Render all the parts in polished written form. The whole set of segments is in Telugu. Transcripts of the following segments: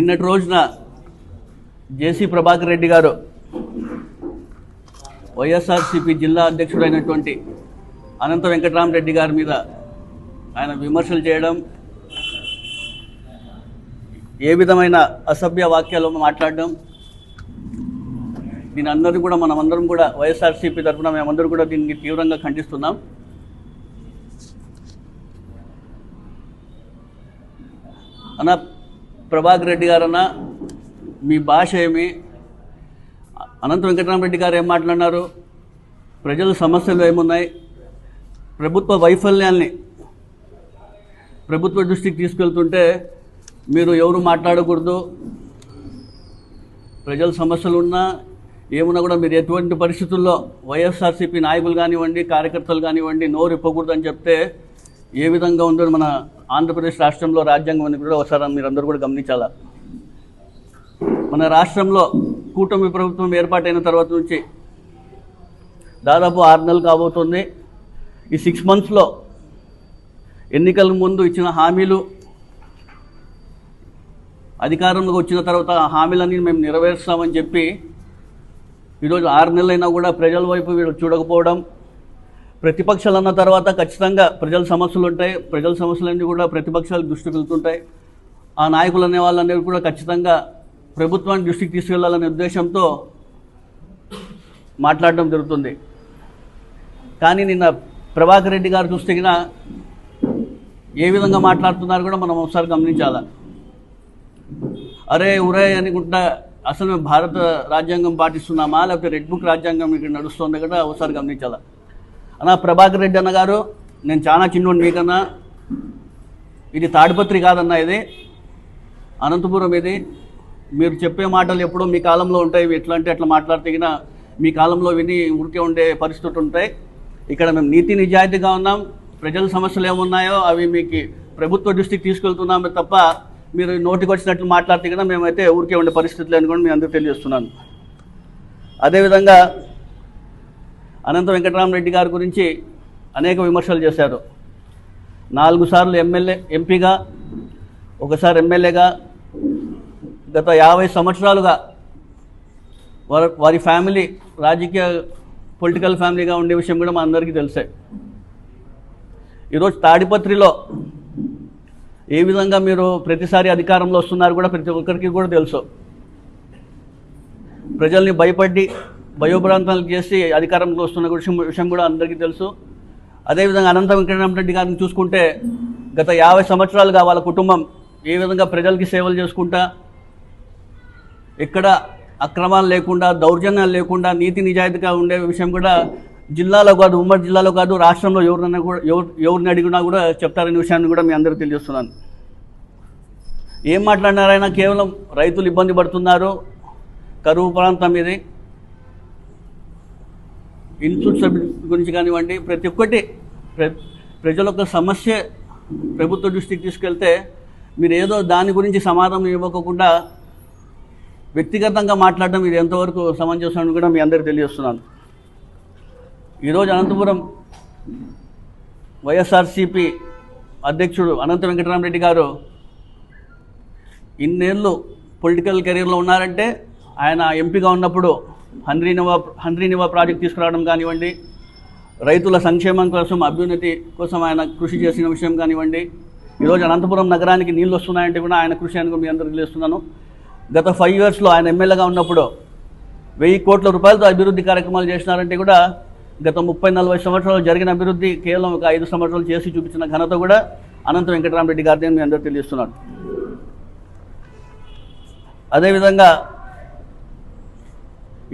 నిన్నటి రోజున జేసీ ప్రభాకర్ రెడ్డి గారు వైఎస్ఆర్సీపీ జిల్లా అధ్యక్షుడైనటువంటి అనంత వెంకటరామరెడ్డి గారి మీద ఆయన విమర్శలు చేయడం, ఏ విధమైన అసభ్య వాక్యాలు మాట్లాడడం, దీని అందరూ కూడా మనమందరం కూడా వైఎస్ఆర్సీపీ తరఫున మేమందరూ కూడా దీనికి తీవ్రంగా ఖండిస్తున్నాం. అన్న ప్రభాకర్ రెడ్డి గారన్న, మీ భాష ఏమి? అనంత వెంకటరామరెడ్డి గారు ఏం మాట్లాడినారు? ప్రజల సమస్యలు ఏమున్నాయి? ప్రభుత్వ వైఫల్యాల్ని ప్రభుత్వ దృష్టికి తీసుకెళ్తుంటే మీరు ఎవరు మాట్లాడకూడదు, ప్రజల సమస్యలు ఉన్నా ఏమున్నా కూడా మీరు ఎటువంటి పరిస్థితుల్లో వైఎస్ఆర్సీపీ నాయకులు కానివ్వండి, కార్యకర్తలు కానివ్వండి నోరు ఇప్పకూడదు అని చెప్తే ఏ విధంగా ఉందో మన ఆంధ్రప్రదేశ్ రాష్ట్రంలో రాజ్యాంగం అని కూడా ఒకసారి మీరందరూ కూడా గమనించాలా. మన రాష్ట్రంలో కూటమి ప్రభుత్వం ఏర్పాటైన తర్వాత నుంచి దాదాపు 6 నెలలు కాబోతుంది. ఈ 6 monthsలో ఎన్నికల ముందు ఇచ్చిన హామీలు, అధికారంలోకి వచ్చిన తర్వాత హామీలన్నీ మేము నెరవేరుస్తామని చెప్పి ఈరోజు 6 నెలలైనా కూడా ప్రజల వైపు వీళ్ళు చూడకపోవడం, ప్రతిపక్షాలు అన్న తర్వాత ఖచ్చితంగా ప్రజల సమస్యలు ఉంటాయి, ప్రజల సమస్యలన్నీ కూడా ప్రతిపక్షాలు దృష్టికి వెళ్తుంటాయి. ఆ నాయకులు అనే వాళ్ళందరూ కూడా ఖచ్చితంగా ప్రభుత్వాన్ని దృష్టికి తీసుకెళ్లాలనే ఉద్దేశంతో మాట్లాడడం జరుగుతుంది. కానీ నిన్న ప్రభాకర్ రెడ్డి గారు చూస్తే ఏ విధంగా మాట్లాడుతున్నారు కూడా మనం ఒకసారి గమనించాలా. అరే ఉరే అనుకుంటా అసలు మేము భారత రాజ్యాంగం పాటిస్తున్నామా లేకపోతే రెడ్ బుక్ రాజ్యాంగం ఇక్కడ నడుస్తుంది కూడా ఒకసారి గమనించాలా. అన్న ప్రభాకర్ రెడ్డి అన్న గారు, నేను చాలా చిన్నోడు మీకన్నా. ఇది తాడిపత్రి కాదన్నా, ఇది అనంతపురం. ఇది మీరు చెప్పే మాటలు ఎప్పుడో మీ కాలంలో ఉంటాయి. ఎట్లా అంటే అట్లా మాట్లాడితే మీ కాలంలో విని ఊరికే ఉండే పరిస్థితులు ఉంటాయి. ఇక్కడ మేము నీతి నిజాయితీగా ఉన్నాం. ప్రజల సమస్యలు ఏమున్నాయో అవి మీకు ప్రభుత్వ దృష్టికి తీసుకెళ్తున్నామే తప్ప మీరు నోటికి వచ్చినట్లు మాట్లాడితే మేమైతే ఊరికే ఉండే పరిస్థితులు అని కూడా మీ అందరికీ తెలియజేస్తున్నాను. అదేవిధంగా అనంత వెంకటరామరెడ్డి గారి గురించి అనేక విమర్శలు చేశారు. 4 సార్లు ఎంపీగా, ఒకసారి ఎమ్మెల్యేగా, గత 50 సంవత్సరాలుగా వారి ఫ్యామిలీ రాజకీయ పొలిటికల్ ఫ్యామిలీగా ఉండే విషయం కూడా మా అందరికీ తెలుసే. ఈరోజు తాడిపత్రిలో ఏ విధంగా మీరు ప్రతిసారి అధికారంలో వస్తున్నారు కూడా ప్రతి ఒక్కరికి కూడా తెలుసు. ప్రజల్ని భయోభ్రాంతాలు చేసి అధికారంలో వస్తున్న విషయం కూడా అందరికీ తెలుసు. అదేవిధంగా అనంత వెంకటరామరెడ్డి గారిని చూసుకుంటే గత 50 సంవత్సరాలుగా వాళ్ళ కుటుంబం ఏ విధంగా ప్రజలకి సేవలు చేసుకుంటా, ఎక్కడ అక్రమాలు లేకుండా, దౌర్జన్యాలు లేకుండా నీతి నిజాయితీగా ఉండే విషయం కూడా జిల్లాలో కాదు, ఉమ్మడి జిల్లాలో కాదు, రాష్ట్రంలో ఎవరిని అడిగినా కూడా చెప్తారనే విషయాన్ని కూడా మీ అందరికీ తెలియజేస్తున్నాను. ఏం మాట్లాడినారైనా కేవలం రైతులు ఇబ్బంది పడుతున్నారు, కరువు ప్రాంతం ఇది, ఇన్సూరెన్స్ గురించి కానివ్వండి, ప్రతి ఒక్కటి ప్రజల యొక్క సమస్య ప్రభుత్వ దృష్టికి తీసుకెళ్తే మీరు ఏదో దాని గురించి సమాధానం ఇవ్వకుండా వ్యక్తిగతంగా మాట్లాడడం ఇది ఎంతవరకు సమంజసం కూడా మీ అందరికీ తెలియజేస్తున్నాను. ఈరోజు అనంతపురం వైఎస్ఆర్సీపీ అధ్యక్షుడు అనంత వెంకటరామరెడ్డి గారు ఇన్నేళ్ళు పొలిటికల్ కెరీర్లో ఉన్నారంటే ఆయన ఎంపీగా ఉన్నప్పుడు హంద్రీనివా ప్రాజెక్ట్ తీసుకురావడం కానివ్వండి, రైతుల సంక్షేమం కోసం, అభ్యున్నతి కోసం ఆయన కృషి చేసిన విషయం కానివ్వండి, ఈరోజు అనంతపురం నగరానికి నీళ్ళు వస్తున్నాయంటే కూడా ఆయన కృషి అని మీ అందరికీ తెలుస్తున్నాను. గత 5 yearsలో ఆయన ఎమ్మెల్యేగా ఉన్నప్పుడు 1000 కోట్ల రూపాయలతో అభివృద్ధి కార్యక్రమాలు చేసినారంటే కూడా గత 30-40 సంవత్సరాలు జరిగిన అభివృద్ధి కేవలం ఒక 5 సంవత్సరాలు చేసి చూపించిన ఘనత కూడా అనంత వెంకటరామరెడ్డి గారిని మీ అందరూ తెలియజేస్తున్నాడు. అదేవిధంగా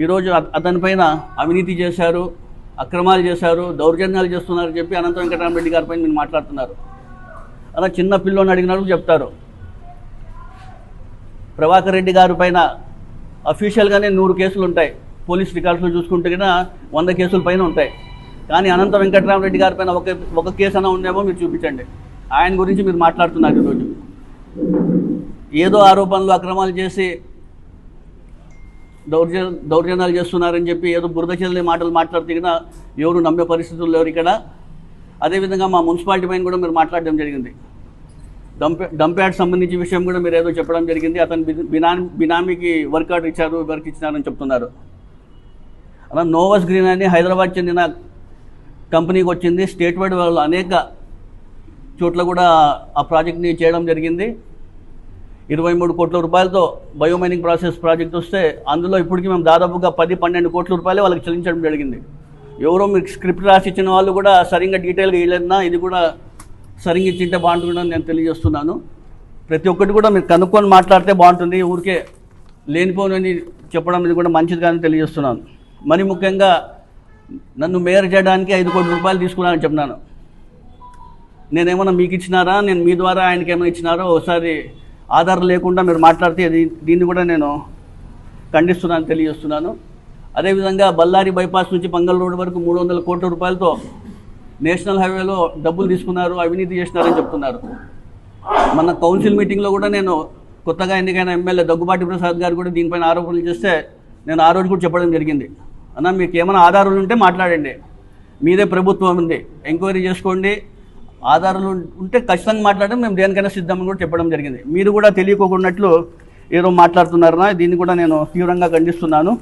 ఈరోజు అతనిపైన అవినీతి చేశారు, అక్రమాలు చేశారు, దౌర్జన్యాలు చేస్తున్నారని చెప్పి అనంత వెంకటరామరెడ్డి గారిపైన మీరు మాట్లాడుతున్నారు. అలా చిన్న పిల్లోని అడిగినట్టు చెప్తారు. ప్రభాకర్ రెడ్డి గారి పైన అఫీషియల్గానే 100 కేసులు ఉంటాయి. పోలీస్ రికార్డ్స్లో చూసుకుంటే 100 కేసుల పైన ఉంటాయి. కానీ అనంత వెంకటరామరెడ్డి గారి పైన ఒక కేసు అయినా ఉందేమో మీరు చూపించండి. ఆయన గురించి మీరు మాట్లాడుతున్నారు. ఈరోజు ఏదో ఆరోపణలు, అక్రమాలు చేసి దౌర్జన్యాలు చేస్తున్నారని చెప్పి ఏదో బురద చెల్లి మాటలు మాట్లాడితే ఎవరు నమ్మే పరిస్థితులు లేరు ఇక్కడ. అదేవిధంగా మా మున్సిపాలిటీ పైన కూడా మీరు మాట్లాడడం జరిగింది. డంప్ యార్డ్ సంబంధించి విషయం కూడా మీరు ఏదో చెప్పడం జరిగింది. అతను బినామీకి వర్క్ ఇచ్చినారని చెప్తున్నారు. అలా నోవస్ గ్రీన్ అని హైదరాబాద్ చెందిన కంపెనీకి వచ్చింది. స్టేట్ వైడ్ వాళ్ళు అనేక చోట్ల కూడా ఆ ప్రాజెక్ట్ని చేయడం జరిగింది. 23 కోట్ల రూపాయలతో బయోమైనింగ్ ప్రాజెక్ట్ వస్తే అందులో ఇప్పటికీ మేము దాదాపుగా 10-12 కోట్ల రూపాయలు వాళ్ళకి చెల్లించడం జరిగింది. ఎవరో మీకు స్క్రిప్ట్ రాసి ఇచ్చిన వాళ్ళు కూడా సరిగ్గా డీటెయిల్గా ఇవ్వలేదన్నా ఇది కూడా సరిగ్గా ఇచ్చింటే బాగుంటుందని నేను తెలియజేస్తున్నాను. ప్రతి ఒక్కటి కూడా మీరు కనుక్కొని మాట్లాడితే బాగుంటుంది. ఊరికే లేనిపోని చెప్పడం ఇది కూడా మంచిది కానీ తెలియజేస్తున్నాను. మరి ముఖ్యంగా నన్ను మేయర్ చేయడానికి 5 కోట్ల రూపాయలు తీసుకున్నానని చెప్పినాను. నేనేమన్నా మీకు ఇచ్చినారా, నేను మీ ద్వారా ఆయనకి ఏమైనా ఇచ్చినారో ఒకసారి ఆధారం లేకుండా మీరు మాట్లాడితే దీన్ని కూడా నేను ఖండిస్తున్నాను తెలియజేస్తున్నాను. అదేవిధంగా బళ్ళారి బైపాస్ నుంచి పంగల్ రోడ్ వరకు 300 కోట్ల రూపాయలతో నేషనల్ హైవేలో డబ్బులు తీసుకున్నారు, అవినీతి చేసినారని చెప్తున్నారు. మన కౌన్సిల్ మీటింగ్లో కూడా నేను కొత్తగా ఎన్నికైన ఎమ్మెల్యే దగ్గుబాటి ప్రసాద్ గారు కూడా దీనిపైన ఆరోపణలు చేస్తే నేను ఆ రోజు కూడా చెప్పడం జరిగింది. అన్న మీకు ఏమైనా ఆధారాలు ఉంటే మాట్లాడండి, మీదే ప్రభుత్వం ఉంది, ఎంక్వైరీ చేసుకోండి, ఆధారాలు ఉంటే ఖచ్చితంగా మాట్లాడడం మేము దేనికైనా సిద్ధమని కూడా చెప్పడం జరిగింది. మీరు కూడా తెలియకోకున్నట్లు ఏదో మాట్లాడుతున్నారన్నా దీన్ని కూడా నేను తీవ్రంగా ఖండిస్తున్నాను.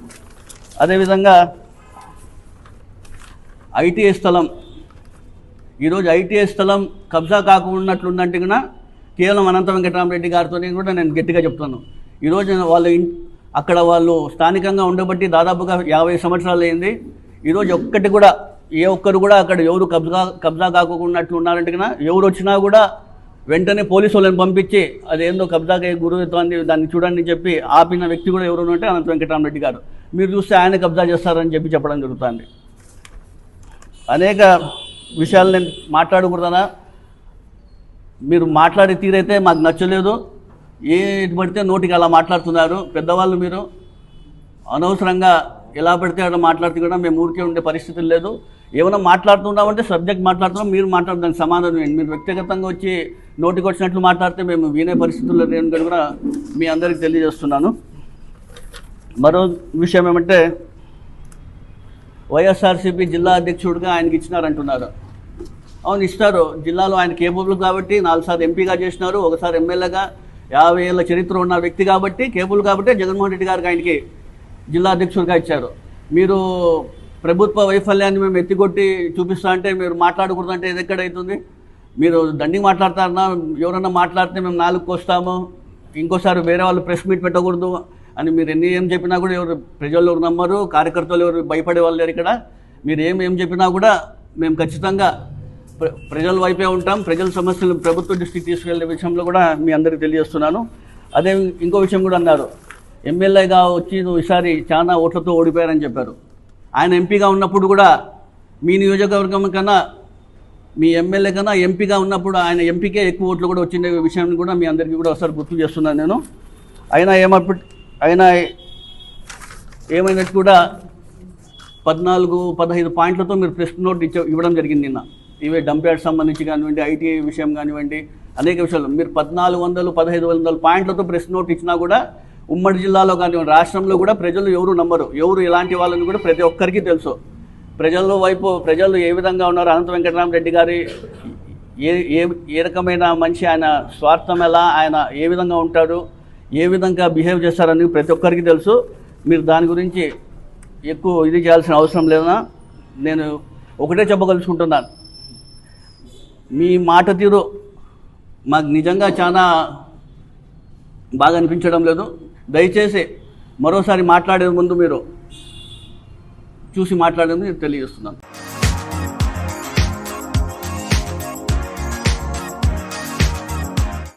అదేవిధంగా ఐటీఐ స్థలం ఈరోజు ఐటీఐ స్థలం కబ్జా కాకున్నట్లుందంటే కూడా కేవలం అనంత వెంకటరామరెడ్డి గారితో కూడా నేను గట్టిగా చెప్తాను. ఈరోజు అక్కడ వాళ్ళు స్థానికంగా ఉండబట్టి దాదాపుగా 50 సంవత్సరాలు అయింది. ఈరోజు ఒక్కటి కూడా ఏ ఒక్కరు కూడా అక్కడ ఎవరు కబ్జా కాకున్నట్లు ఉన్నారంటే కన్నా ఎవరు వచ్చినా కూడా వెంటనే పోలీసు వాళ్ళని పంపించి అదేందో కబ్జాకి గురవుతోంది దాన్ని చూడండి అని చెప్పి ఆపిన వ్యక్తి కూడా ఎవరు ఉంటే అనంత వెంకటరామరెడ్డి గారు. మీరు చూస్తే ఆయన కబ్జా చేస్తారని చెప్పడం జరుగుతుంది. అనేక విషయాలు నేను మాట్లాడకూడదనా, మీరు మాట్లాడే తీరైతే మాకు నచ్చలేదు. ఏది పడితే నోటికి అలా మాట్లాడుతున్నారు పెద్దవాళ్ళు. మీరు అనవసరంగా ఎలా పడితే అలా మాట్లాడుతూ కూడా మేము ఊరికే ఉండే పరిస్థితులు లేదు. ఏమైనా మాట్లాడుతున్నామంటే సబ్జెక్ట్ మాట్లాడుతున్నాం, మీరు మాట్లాడడానికి సమాధానం ఏంటి? మీరు వ్యక్తిగతంగా వచ్చి నోటికి వచ్చినట్లు మాట్లాడితే మేము వినే పరిస్థితుల్లో నేను కూడా మీ అందరికీ తెలియజేస్తున్నాను. మరో విషయం ఏమంటే వైఎస్ఆర్సీపీ జిల్లా అధ్యక్షుడిగా ఆయనకి ఇచ్చినారంటున్నారు. అవును, ఇస్తారు. జిల్లాలో ఆయన కేబుల్ కాబట్టి 4 సార్లు ఎంపీగా చేసినారు, ఒకసారి ఎమ్మెల్యేగా 50 ఏళ్ళ చరిత్ర ఉన్న వ్యక్తి కాబట్టి కేబుల్ కాబట్టి జగన్మోహన్ రెడ్డి గారికి ఆయనకి జిల్లా అధ్యక్షుడిగా ఇచ్చారు. మీరు ప్రభుత్వ వైఫల్యాన్ని మేము ఎత్తికొట్టి చూపిస్తా అంటే మీరు మాట్లాడకూడదంటే ఇది ఎక్కడవుతుంది? మీరు దండికి మాట్లాడతారన్నా, ఎవరన్నా మాట్లాడితే మేము 4కు వస్తాము, ఇంకోసారి వేరే వాళ్ళు ప్రెస్ మీట్ పెట్టకూడదు అని మీరు ఏం చెప్పినా కూడా ప్రజలు ఎవరు నమ్మరు, కార్యకర్తలు ఎవరు భయపడే వాళ్ళు లేరు. ఇక్కడ మీరు ఏం చెప్పినా కూడా మేము ఖచ్చితంగా ప్రజల వైపే ఉంటాం. ప్రజల సమస్యలు ప్రభుత్వ దృష్టికి తీసుకెళ్లే విషయంలో కూడా మీ అందరికీ తెలియజేస్తున్నాను. అదే ఇంకో విషయం కూడా అన్నారు, ఎమ్మెల్యేగా వచ్చి నువ్వు ఈసారి చాలా ఓట్లతో ఓడిపోయారని చెప్పారు. ఆయన ఎంపీగా ఉన్నప్పుడు కూడా మీ నియోజకవర్గం కన్నా మీ ఎమ్మెల్యే కన్నా ఎంపీగా ఉన్నప్పుడు ఆయన ఎంపీకే ఎక్కువ ఓట్లు కూడా వచ్చిన విషయాన్ని కూడా మీ అందరికీ కూడా ఒకసారి గుర్తు చేస్తున్నాను నేను. అయినా ఏమైనట్టు కూడా 14-15 పాయింట్లతో మీరు ప్రెస్ నోట్ ఇవ్వడం జరిగింది నిన్న. ఇవే డంప్ యార్డ్ సంబంధించి కానివ్వండి, ఐటీఐ విషయం కానివ్వండి, అనేక విషయాలు మీరు 1400-1500 పాయింట్లతో ప్రెస్ నోట్ ఇచ్చినా కూడా ఉమ్మడి జిల్లాలో కానివ్వండి, రాష్ట్రంలో కూడా ప్రజలు ఎవరు నమ్మరు. ఎవరు ఎలాంటి వాళ్ళని కూడా ప్రతి ఒక్కరికి తెలుసు. ప్రజలు ఏ విధంగా ఉన్నారు, అనంత వెంకటరామరెడ్డి గారి ఏ రకమైన మనిషి, ఆయన స్వార్థం ఎలా, ఆయన ఏ విధంగా ఉంటాడు, ఏ విధంగా బిహేవ్ చేస్తారని ప్రతి ఒక్కరికి తెలుసు. మీరు దాని గురించి ఎక్కువ ఇది చేయాల్సిన అవసరం లేదన్నా. నేను ఒకటే చెప్పగలుచుకుంటున్నాను, మీ మాట తీరు మాకు నిజంగా చాలా బాగా అనిపించడం లేదు. దయచేసి మరోసారి మాట్లాడే ముందు మీరు చూసి మాట్లాడేందుకు తెలియజేస్తున్నాను.